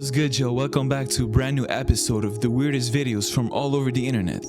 What's good, Joe? Welcome back to a brand new episode of the weirdest videos from all over the internet.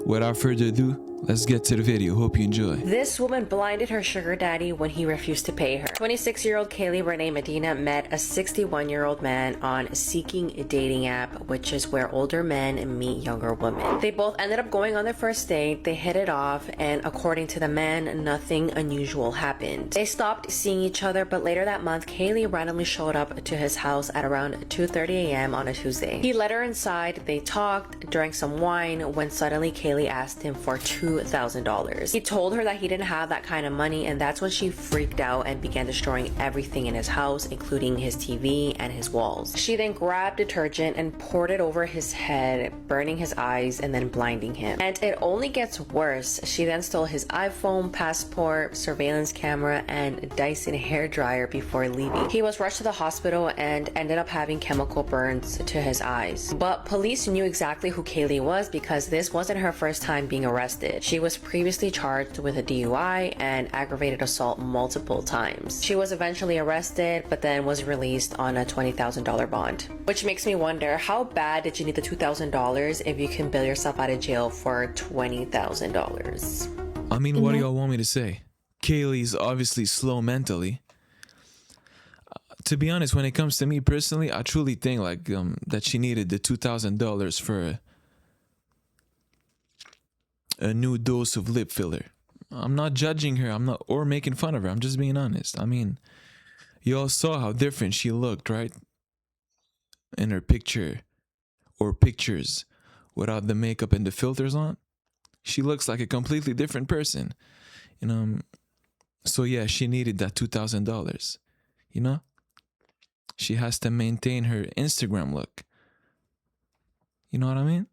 Without further ado, let's get to the video. Hope you enjoy. This woman blinded her sugar daddy when he refused to pay her. 26-year-old Kaylee Renee Medina met a 61-year-old man on Seeking a Dating app, which is where older men meet younger women. They both ended up going on their first date, they hit it off, and according to the man, nothing unusual happened. They stopped seeing each other, but later that month, Kaylee randomly showed up to his house at around 2:30 a.m. on a Tuesday. He let her inside, they talked, drank some wine, when suddenly Kaylee asked him for $2,000. He told her that he didn't have that kind of money, and that's when she freaked out and began destroying everything in his house, including his TV and his walls. She then grabbed detergent and poured it over his head, burning his eyes and then blinding him. And it only gets worse. She then stole his iPhone, passport, surveillance camera, and Dyson hairdryer before leaving. He was rushed to the hospital and ended up having chemical burns to his eyes. But police knew exactly who Kaylee was because this wasn't her first time being arrested. She was previously charged with a DUI and aggravated assault multiple times. She was eventually arrested, but then was released on a $20,000 bond. Which makes me wonder, how bad did you need the $2,000 if you can bail yourself out of jail for $20,000? I mean, what do y'all want me to say? Kaylee's obviously slow mentally. To be honest, when it comes to me personally, I truly think that she needed the $2,000 for a new dose of lip filler. I'm not judging her, or making fun of her. I'm just being honest. I mean, you all saw how different she looked, right? In her picture or pictures without the makeup and the filters on. She looks like a completely different person. So yeah, she needed that $2,000. You know? She has to maintain her Instagram look. You know what I mean?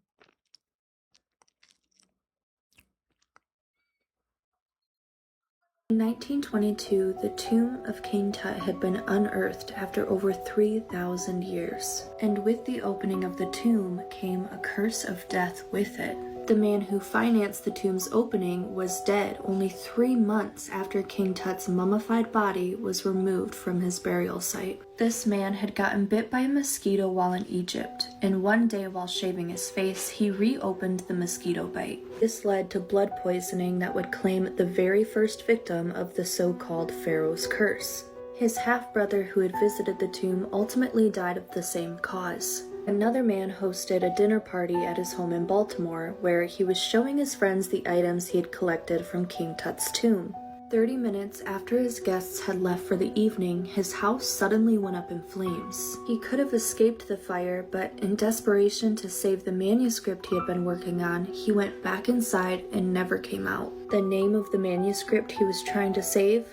In 1922, the tomb of King Tut had been unearthed after over 3,000 years. And with the opening of the tomb came a curse of death with it. The man who financed the tomb's opening was dead only 3 months after King Tut's mummified body was removed from his burial site. This man had gotten bit by a mosquito while in Egypt, and one day while shaving his face, he reopened the mosquito bite. This led to blood poisoning that would claim the very first victim of the so-called Pharaoh's curse. His half-brother who had visited the tomb ultimately died of the same cause. Another man hosted a dinner party at his home in Baltimore, where he was showing his friends the items he had collected from King Tut's tomb. 30 minutes after his guests had left for the evening, his house suddenly went up in flames. He could have escaped the fire, but in desperation to save the manuscript he had been working on, he went back inside and never came out. The name of the manuscript he was trying to save?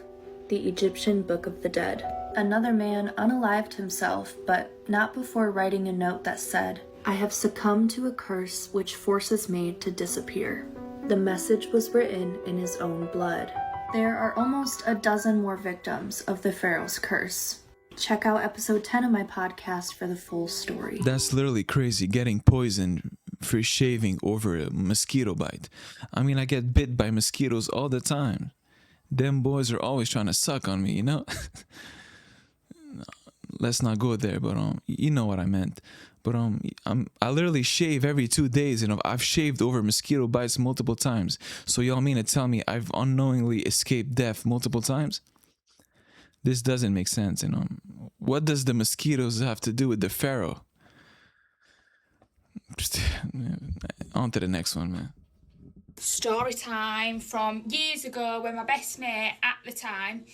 The Egyptian Book of the Dead. Another man unalived himself, but not before writing a note that said, "I have succumbed to a curse which forces me to disappear." The message was written in his own blood. There are almost a dozen more victims of the Pharaoh's curse. Check out episode 10 of my podcast for the full story. That's literally crazy, getting poisoned for shaving over a mosquito bite. I mean, I get bit by mosquitoes all the time. Them boys are always trying to suck on me, you know? Let's not go there, but you know what I meant. But I literally shave every 2 days, and I've shaved over mosquito bites multiple times. So y'all mean to tell me I've unknowingly escaped death multiple times? This doesn't make sense, What does the mosquitoes have to do with the pharaoh? On to the next one, man. Story time from years ago when my best mate at the time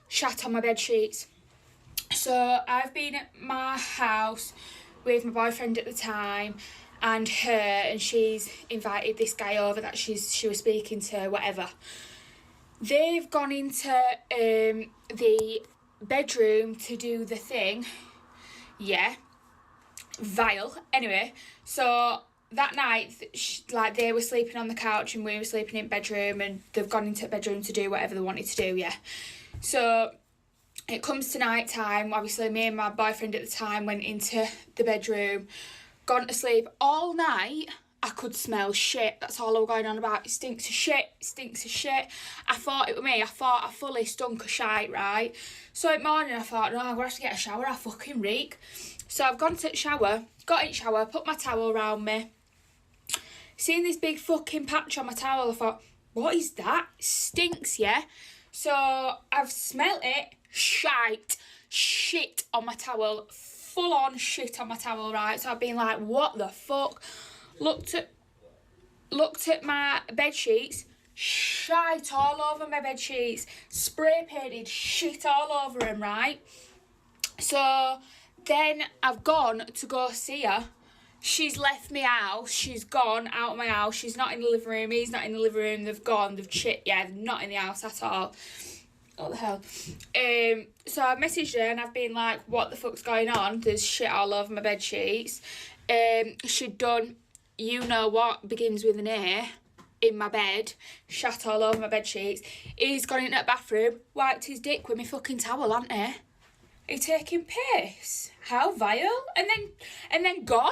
shat on my bed sheets. So I've been at my house with my boyfriend at the time and her, and she's invited this guy over that she was speaking to, whatever. They've gone into the bedroom to do the thing. Yeah. Vile. Anyway, so that night, they were sleeping on the couch and we were sleeping in bedroom, and they've gone into the bedroom to do whatever they wanted to do, yeah. So it comes to night time. Obviously, me and my boyfriend at the time went into the bedroom, gone to sleep all night, I could smell shit. That's all I was going on about. It stinks of shit. It stinks of shit. I thought it was me. I thought I fully stunk of shite, right? So in the morning I thought, no, I'm going to have to get a shower. I fucking reek. So I've gone to the shower, got in the shower, put my towel around me. Seeing this big fucking patch on my towel, I thought, what is that? It stinks, yeah? So I've smelt it. Shit on my towel. Full on shit on my towel, right? So I've been like, what the fuck? Looked at my bed sheets, shite all over my bed sheets, spray painted shit all over them, right? So then I've gone to go see her. She's left me house. She's gone out of my house. She's not in the living room. He's not in the living room. They've gone. They've they're not in the house at all. What the hell? So I've messaged her and I've been like, what the fuck's going on? There's shit all over my bed sheets. She'd done, you know what, begins with an A, in my bed, shat all over my bed sheets. He's gone into the bathroom, wiped his dick with my fucking towel, hasn't he? Are you taking piss? How vile? And then gone?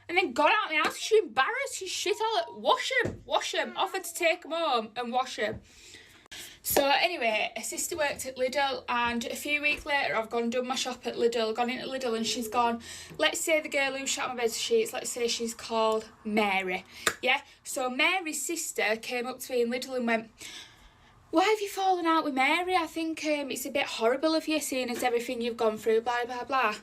And then gone out of my house. She's embarrassed. She's shit all. Wash him. Offered to take him home and wash him. So anyway, a sister worked at Lidl, and a few weeks later I've gone and done my shop at Lidl, gone into Lidl, and she's gone, let's say the girl who shot my bed sheets, let's say she's called Mary, yeah? So Mary's sister came up to me in Lidl and went, why have you fallen out with Mary? I think it's a bit horrible of you, seeing as everything you've gone through, blah, blah, blah.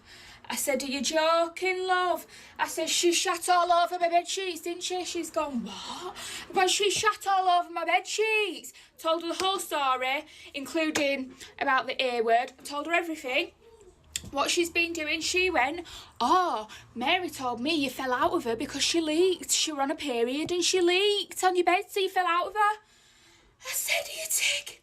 I said, are you joking, love? I said, she shat all over my bed sheets, didn't she? She's gone, what? Well, she shat all over my bed sheets. Told her the whole story, including about the A word. Told her everything. What she's been doing. She went, oh, Mary told me you fell out with her because she leaked. She were on a period and she leaked on your bed, so you fell out with her. I said, you take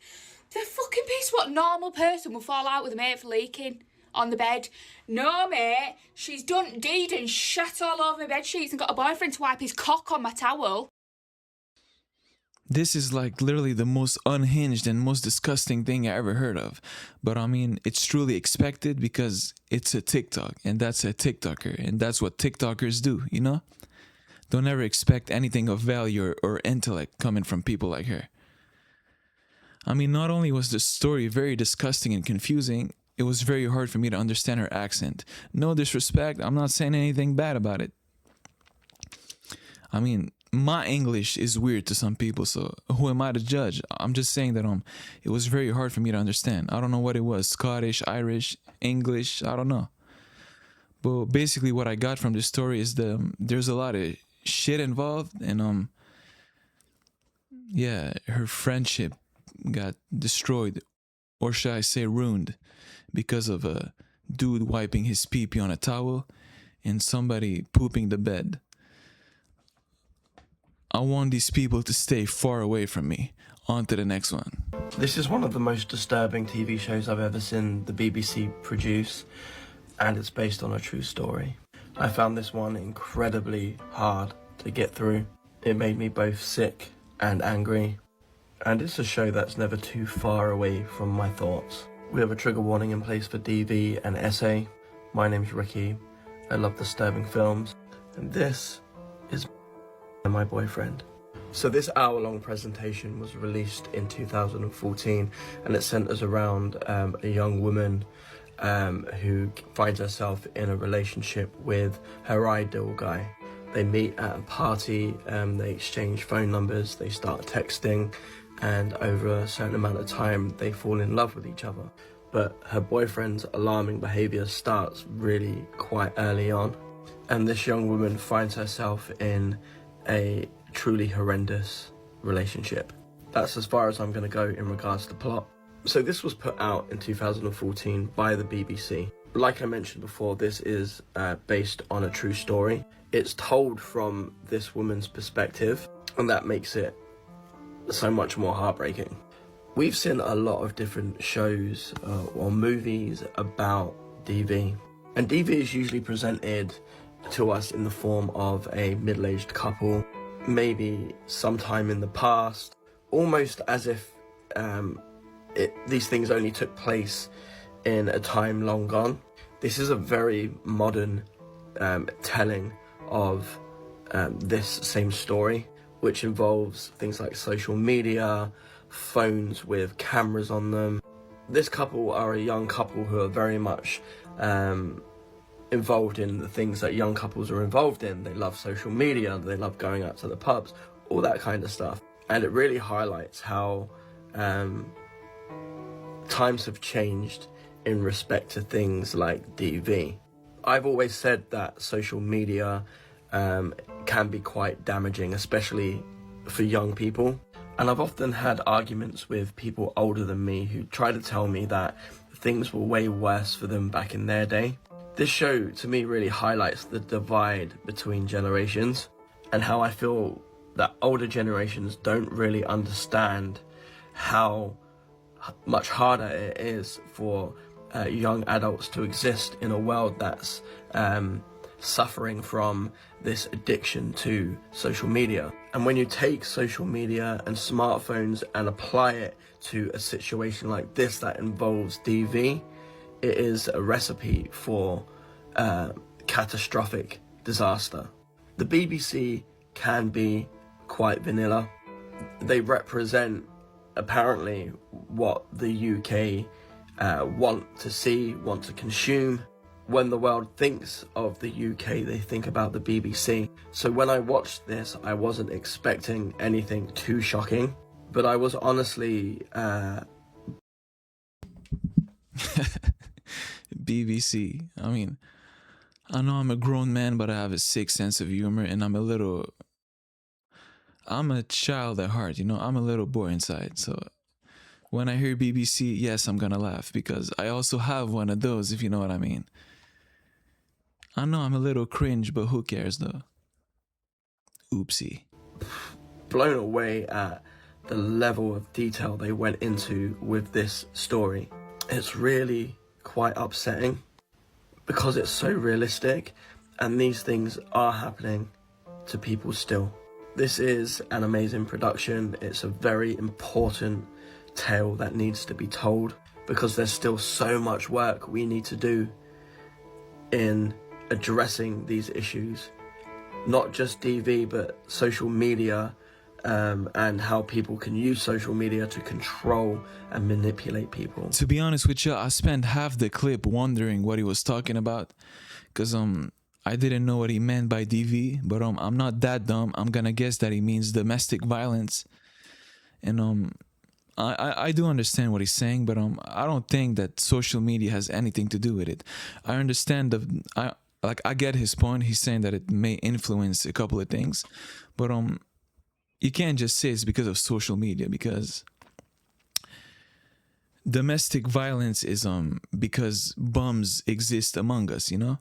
the fucking piss. What normal person will fall out with a mate for leaking on the bed? No, mate, she's done deed and shat all over my bed sheets and got a boyfriend to wipe his cock on my towel. This is like literally the most unhinged and most disgusting thing I ever heard of. But I mean, it's truly expected because it's a TikTok and that's a TikToker and that's what TikTokers do, you know? Don't ever expect anything of value or intellect coming from people like her. I mean, not only was the story very disgusting and confusing, it was very hard for me to understand her accent. No disrespect, I'm not saying anything bad about it. I mean, my English is weird to some people, so who am I to judge? I'm just saying that it was very hard for me to understand. I don't know what it was, Scottish, Irish, English, I don't know. But basically what I got from this story is there's a lot of shit involved, and yeah, her friendship got destroyed, or should I say ruined, because of a dude wiping his pee-pee on a towel and somebody pooping the bed. I want these people to stay far away from me. On to the next one. This is one of the most disturbing TV shows I've ever seen the BBC produce, and it's based on a true story. I found this one incredibly hard to get through. It made me both sick and angry, and it's a show that's never too far away from my thoughts. We have a trigger warning in place for DV and SA. My name's Ricky. I love disturbing films, and this is my boyfriend. So this hour-long presentation was released in 2014, and it centers around a young woman who finds herself in a relationship with her ideal guy. They meet at a party, they exchange phone numbers, they start texting, and over a certain amount of time they fall in love with each other. But her boyfriend's alarming behaviour starts really quite early on, and this young woman finds herself in a truly horrendous relationship. That's as far as I'm going to go in regards to plot. So this was put out in 2014 by the BBC. Like I mentioned before, this is based on a true story. It's told from this woman's perspective, and that makes it so much more heartbreaking. We've seen a lot of different shows or movies about DV, and DV is usually presented to us in the form of a middle-aged couple, maybe sometime in the past, almost as if these things only took place in a time long gone. This is a very modern telling of this same story, which involves things like social media, phones with cameras on them. This couple are a young couple who are very much involved in the things that young couples are involved in. They love social media, they love going out to the pubs, all that kind of stuff. And it really highlights how times have changed in respect to things like DV. I've always said that social media can be quite damaging, especially for young people. And I've often had arguments with people older than me who try to tell me that things were way worse for them back in their day. This show, to me, really highlights the divide between generations and how I feel that older generations don't really understand how much harder it is for young adults to exist in a world that's suffering from this addiction to social media. And when you take social media and smartphones and apply it to a situation like this that involves DV, it is a recipe for catastrophic disaster. The BBC can be quite vanilla. They represent apparently what the UK want to see, want to consume. When the world thinks of the UK, they think about the BBC. So when I watched this, I wasn't expecting anything too shocking, but I was honestly BBC. I mean, I know I'm a grown man, but I have a sick sense of humor, and I'm a child at heart, you know. I'm a little boy inside. So when I hear BBC, yes, I'm gonna laugh because I also have one of those, if you know what I mean. I know I'm a little cringe, but who cares though? Oopsie. Blown away at the level of detail they went into with this story. It's really quite upsetting because it's so realistic and these things are happening to people still. This is an amazing production. It's a very important tale that needs to be told because there's still so much work we need to do in addressing these issues, not just DV but social media, and how people can use social media to control and manipulate people. To be honest with you, I spent half the clip wondering what he was talking about because I didn't know what he meant by DV, but I'm not that dumb. I'm gonna guess that he means domestic violence, and I do understand what he's saying, but I don't think that social media has anything to do with it. I understand I get his point. He's saying that it may influence a couple of things, but you can't just say it's because of social media, because domestic violence is because bums exist among us, you know?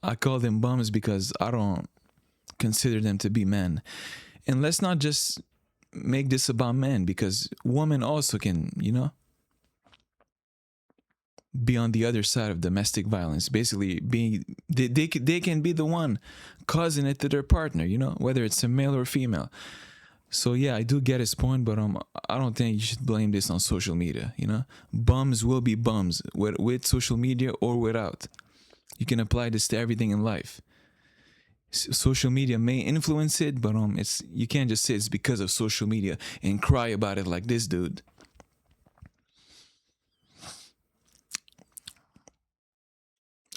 I call them bums because I don't consider them to be men. And let's not just make this about men, because women also can, you know, be on the other side of domestic violence. Basically, they can be the one causing it to their partner, you know, whether it's a male or female. So yeah, I do get his point, but I don't think you should blame this on social media, you know? Bums will be bums, with social media or without. You can apply this to everything in life. Social media may influence it, but you can't just say it's because of social media and cry about it like this dude.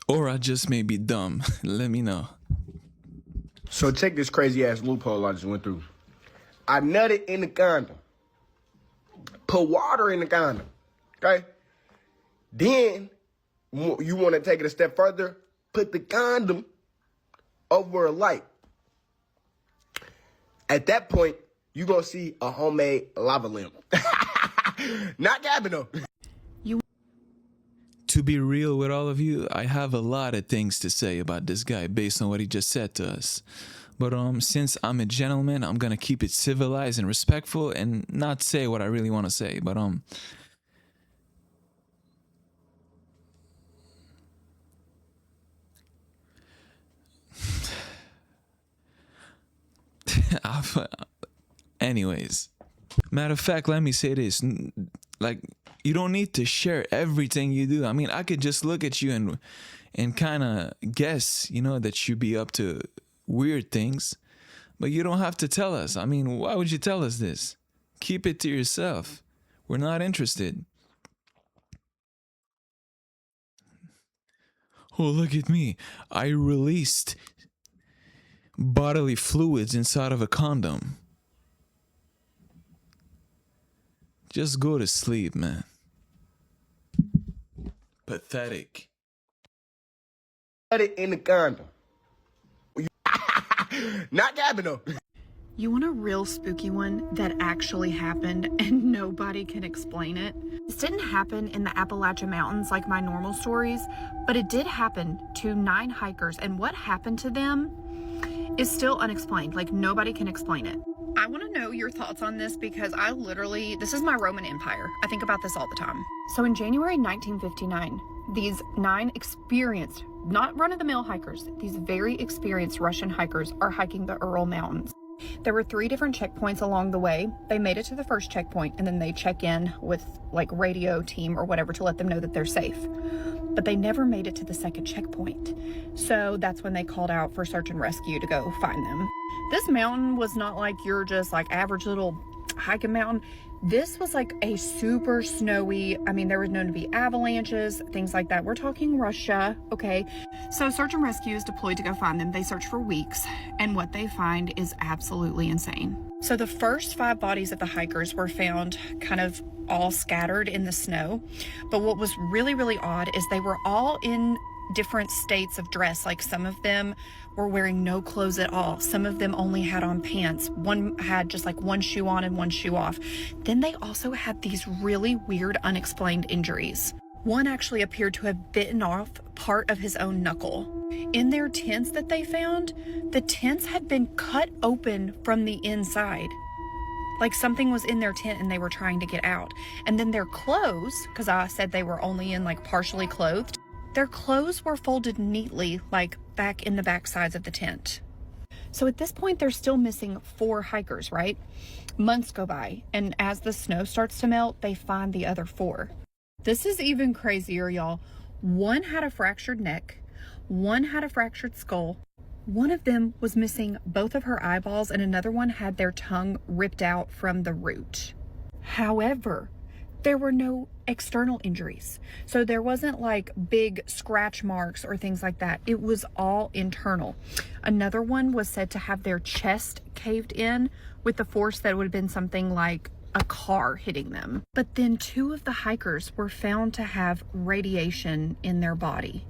Or I just may be dumb. Let me know. So check this crazy ass loophole I just went through. I nutted in the condom. Put water in the condom. Okay? Then you want to take it a step further, put the condom over a light. At that point, you're going to see a homemade lava lamp. Not gabbing though. To be real with all of you, I have a lot of things to say about this guy based on what he just said to us. But since I'm a gentleman, I'm gonna keep it civilized and respectful and not say what I really want to say. But anyways, matter of fact, let me say this. Like, you don't need to share everything you do. I mean, I could just look at you and kind of guess, you know, that you be up to weird things. But you don't have to tell us. I mean, why would you tell us this? Keep it to yourself. We're not interested. Oh, look at me. I released bodily fluids inside of a condom. Just go to sleep, man. Pathetic. Put it in the condom. Not capping though. You want a real spooky one that actually happened and nobody can explain it? This didn't happen in the Appalachian Mountains like my normal stories, but it did happen to 9 hikers, and what happened to them is still unexplained. Like, nobody can explain it. I want to know your thoughts on this because this is my Roman Empire. I think about this all the time. So in January 1959, these 9 experienced, not run-of-the-mill hikers, these very experienced Russian hikers are hiking the Ural Mountains. There were 3 different checkpoints along the way. They made it to the first checkpoint and then they check in with like radio team or whatever to let them know that they're safe. But they never made it to the second checkpoint. So that's when they called out for search and rescue to go find them. This mountain was not like your just like average little hiking mountain. This was like a super snowy, I mean, there was known to be avalanches, things like that. We're talking Russia, okay? So search and rescue is deployed to go find them. They search for weeks, and what they find is absolutely insane. So the first 5 bodies of the hikers were found kind of all scattered in the snow. But what was really, really odd is they were all in different states of dress. Like, some of them were wearing no clothes at all. Some of them only had on pants. One had just like one shoe on and one shoe off. Then they also had these really weird unexplained injuries. One actually appeared to have bitten off part of his own knuckle. In their tents that they found, the tents had been cut open from the inside. Like something was in their tent and they were trying to get out. And then their clothes, because I said they were only in like partially clothed, their clothes were folded neatly, like back in the back sides of the tent. So at this point, they're still missing 4 hikers, right? Months go by, and as the snow starts to melt, they find the other 4. This is even crazier, y'all. One had a fractured neck, one had a fractured skull, one of them was missing both of her eyeballs, and another one had their tongue ripped out from the root. However, there were no external injuries. So there wasn't like big scratch marks or things like that. It was all internal. Another one was said to have their chest caved in with the force that would have been something like a car hitting them. But then 2 of the hikers were found to have radiation in their body.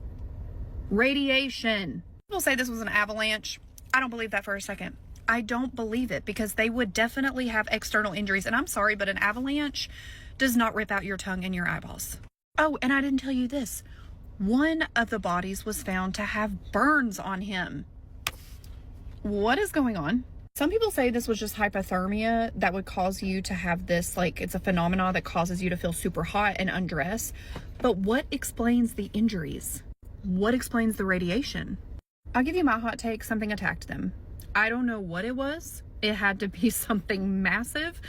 Radiation. People say this was an avalanche. I don't believe that for a second. I don't believe it, because they would definitely have external injuries. And I'm sorry, but an avalanche does not rip out your tongue and your eyeballs. Oh, and I didn't tell you this. One of the bodies was found to have burns on him. What is going on? Some people say this was just hypothermia that would cause you to have this, like, it's a phenomenon that causes you to feel super hot and undress. But what explains the injuries? What explains the radiation? I'll give you my hot take. Something attacked them. I don't know what it was. It had to be something massive.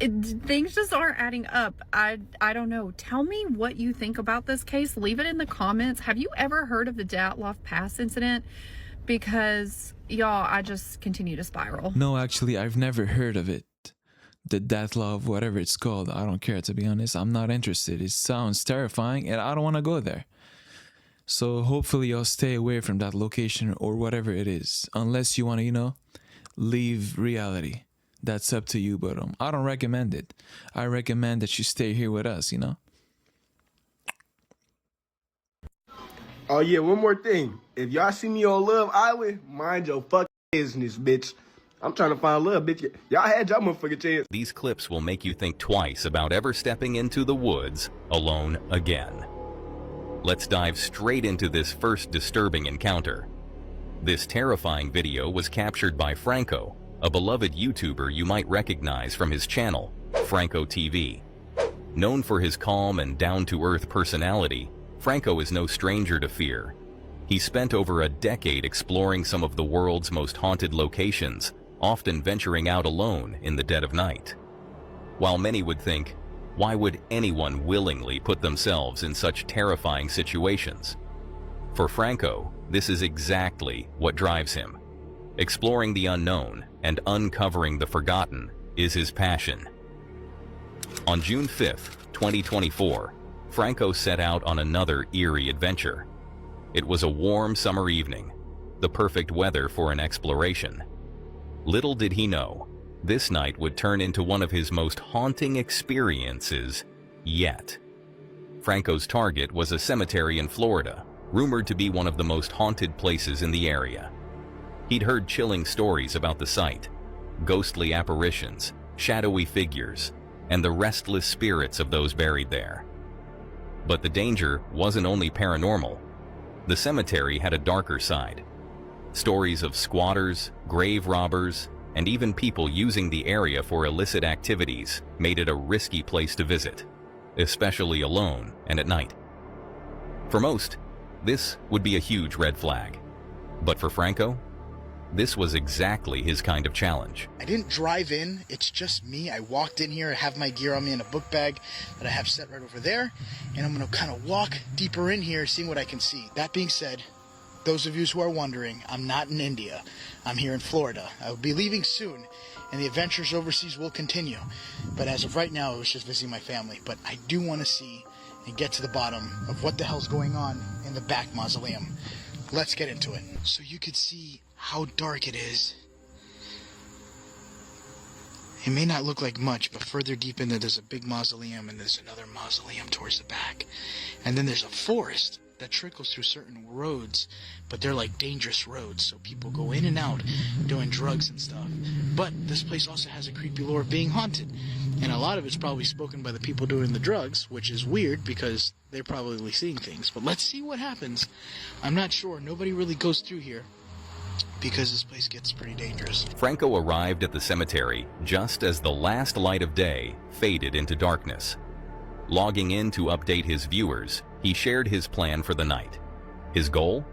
Things just aren't adding up. I don't know. Tell me what you think about this case. Leave it in the comments. Have you ever heard of the Dyatlov Pass incident? Because, y'all, I just continue to spiral. No, actually, I've never heard of it. The Dyatlov, whatever it's called. I don't care, to be honest. I'm not interested. It sounds terrifying, and I don't want to go there. So hopefully y'all stay away from that location or whatever it is. Unless you want to, leave reality. That's up to you, but I don't recommend it. I recommend that you stay here with us, Oh yeah, one more thing. If y'all see me on Love Island, mind your fucking business, bitch. I'm trying to find love, bitch. Y'all had y'all motherfucking chance. These clips will make you think twice about ever stepping into the woods alone again. Let's dive straight into this first disturbing encounter. This terrifying video was captured by Franco, a beloved YouTuber you might recognize from his channel, Franco TV. Known for his calm and down-to-earth personality, Franco is no stranger to fear. He spent over a decade exploring some of the world's most haunted locations, often venturing out alone in the dead of night. While many would think, why would anyone willingly put themselves in such terrifying situations? For Franco, this is exactly what drives him. Exploring the unknown and uncovering the forgotten is his passion. On June 5th, 2024, Franco set out on another eerie adventure. It was a warm summer evening, the perfect weather for an exploration. Little did he know, this night would turn into one of his most haunting experiences yet. Franco's target was a cemetery in Florida, rumored to be one of the most haunted places in the area. He'd heard chilling stories about the site, ghostly apparitions, shadowy figures, and the restless spirits of those buried there. But the danger wasn't only paranormal. The cemetery had a darker side. Stories of squatters, grave robbers, and even people using the area for illicit activities made it a risky place to visit, especially alone and at night. For most, this would be a huge red flag. But for Franco, this was exactly his kind of challenge. I didn't drive in, it's just me. I walked in here, I have my gear on me in a book bag that I have set right over there, and I'm gonna kind of walk deeper in here, seeing what I can see. That being said, those of you who are wondering, I'm not in India. I'm here in Florida. I will be leaving soon, and the adventures overseas will continue. But as of right now, I was just visiting my family. But I do want to see and get to the bottom of what the hell's going on in the back mausoleum. Let's get into it. So you could see how dark it is. It may not look like much, but further deep in there's a big mausoleum, and there's another mausoleum towards the back. And then there's a forest that trickles through certain roads, but they're like dangerous roads, so people go in and out doing drugs and stuff. But this place also has a creepy lore of being haunted, and a lot of it's probably spoken by the people doing the drugs, which is weird because they're probably seeing things. But let's see what happens. I'm not sure. Nobody really goes through here because this place gets pretty dangerous. Franco arrived at the cemetery just as the last light of day faded into darkness. Logging in to update his viewers, he shared his plan for the night. His goal?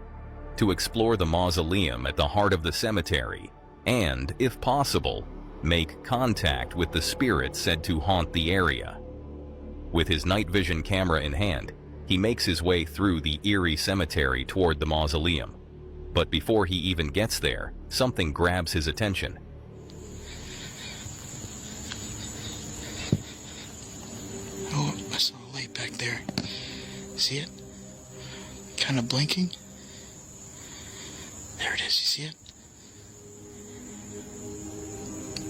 To explore the mausoleum at the heart of the cemetery and, if possible, make contact with the spirits said to haunt the area. With his night vision camera in hand, he makes his way through the eerie cemetery toward the mausoleum. But before he even gets there, something grabs his attention. Oh, I saw a light back there. See it? Kind of blinking. There it is, you see it?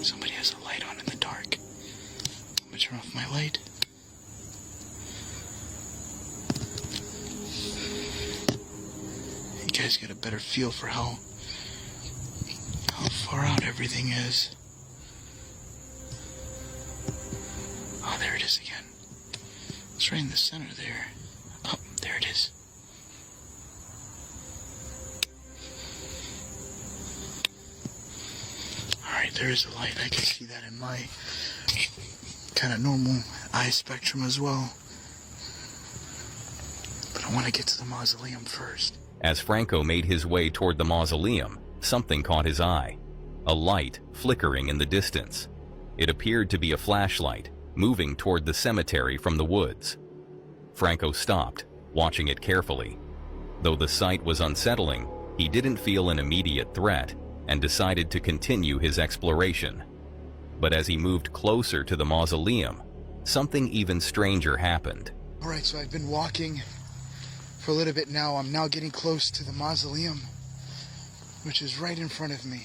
Somebody has a light on in the dark. I'm gonna turn off my light. You guys get a better feel for how far out everything is. Oh, there it is again. It's right in the center there. Oh, there it is. Alright, there is a light. I can see that in my kind of normal eye spectrum as well. But I want to get to the mausoleum first. As Franco made his way toward the mausoleum, something caught his eye. A light flickering in the distance. It appeared to be a flashlight, moving toward the cemetery from the woods. Franco stopped, watching it carefully. Though the sight was unsettling, he didn't feel an immediate threat and decided to continue his exploration. But as he moved closer to the mausoleum, something even stranger happened. Alright, so I've been walking for a little bit now. I'm now getting close to the mausoleum, which is right in front of me.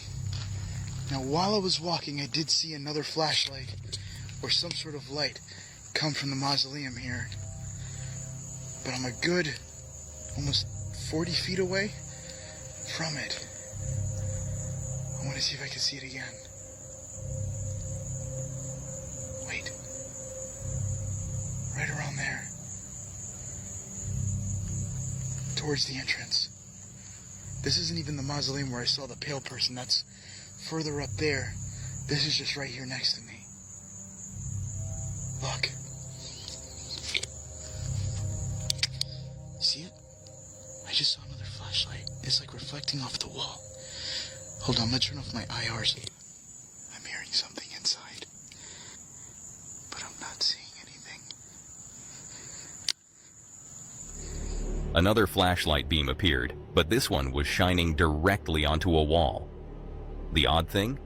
Now, while I was walking, I did see another flashlight or some sort of light come from the mausoleum here. But I'm a good almost 40 feet away from it. I want to see if I can see it again. Wait. Right around there. Towards the entrance. This isn't even the mausoleum where I saw the pale person. That's further up there. This is just right here next to me. Look. See it? I just saw another flashlight. It's like reflecting off the wall. Hold on, I'm gonna turn off my IRs. I'm hearing something inside. But I'm not seeing anything. Another flashlight beam appeared, but this one was shining directly onto a wall. The odd thing?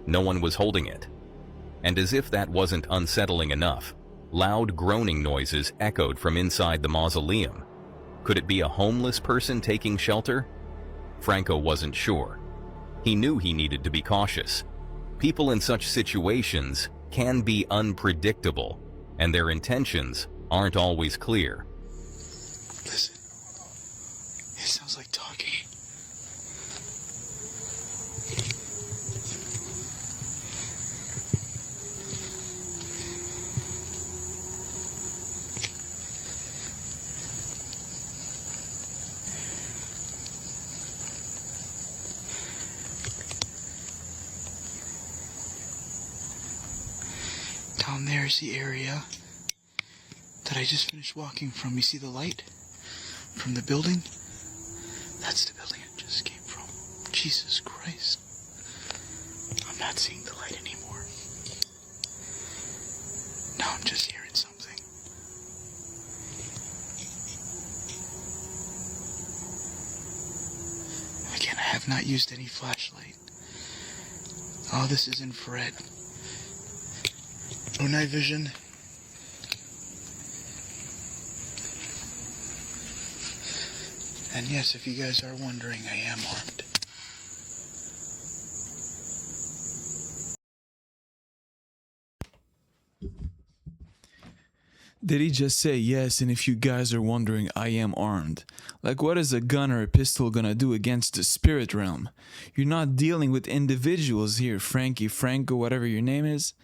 No one was holding it. And as if that wasn't unsettling enough, loud groaning noises echoed from inside the mausoleum. Could it be a homeless person taking shelter? Franco wasn't sure. He knew he needed to be cautious. People in such situations can be unpredictable, and their intentions aren't always clear. Listen. It sounds like talking. Down there is the area that I just finished walking from. You see the light from the building? That's the building I just came from. Jesus Christ. I'm not seeing the light anymore. Now I'm just hearing something. Again, I have not used any flashlight. Oh, this is infrared. No night vision. And yes, if you guys are wondering, I am armed. Did he just say yes, and if you guys are wondering, I am armed? Like, what is a gun or a pistol gonna do against the spirit realm? You're not dealing with individuals here, Frankie, Franco, whatever your name is.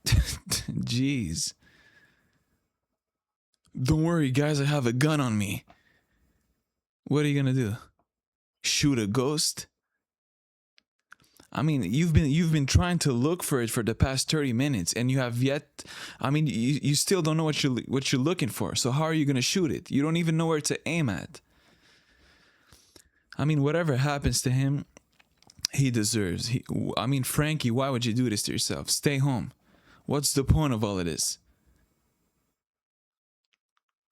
Jeez. Don't worry, guys, I have a gun on me. What are you gonna do? Shoot a ghost? I mean, you've been trying to look for it for the past 30 minutes, and you have yet. I mean, you still don't know what you're looking for. So how are you gonna shoot it? You don't even know where to aim at. I mean, whatever happens to him, he deserves. I mean, Frankie, why would you do this to yourself? Stay home. What's the point of all of this?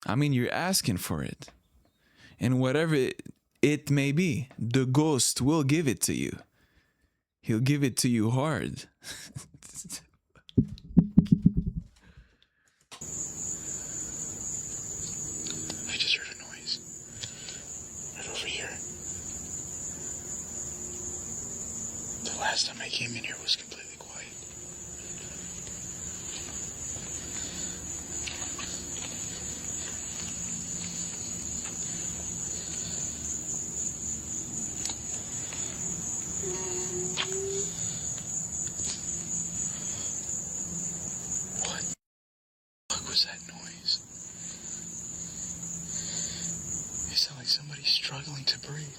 I mean, you're asking for it, and whatever it may be, the ghost will give it to you. He'll give it to you hard. I just heard a noise. Right over here. The last time I came in here was completely quiet. What was that noise? It sounded like somebody struggling to breathe.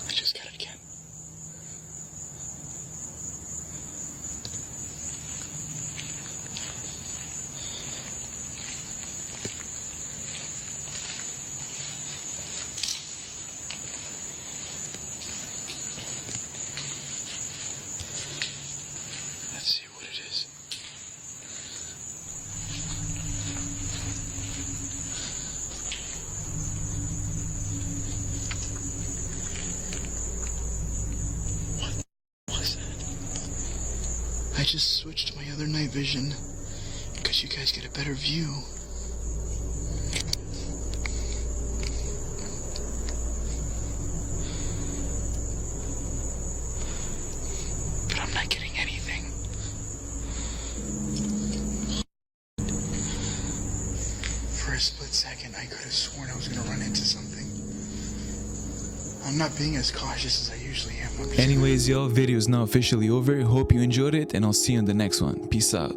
I just got it again. Let's see what it is. What was that? I just switched to my other night vision because you guys get a better view. But I'm not getting anything. For a split second, I could have sworn I was going to run into something. I'm not being as cautious as I usually am. Anyways, y'all, video's now officially over. Hope you enjoyed it, and I'll see you in the next one. Peace out.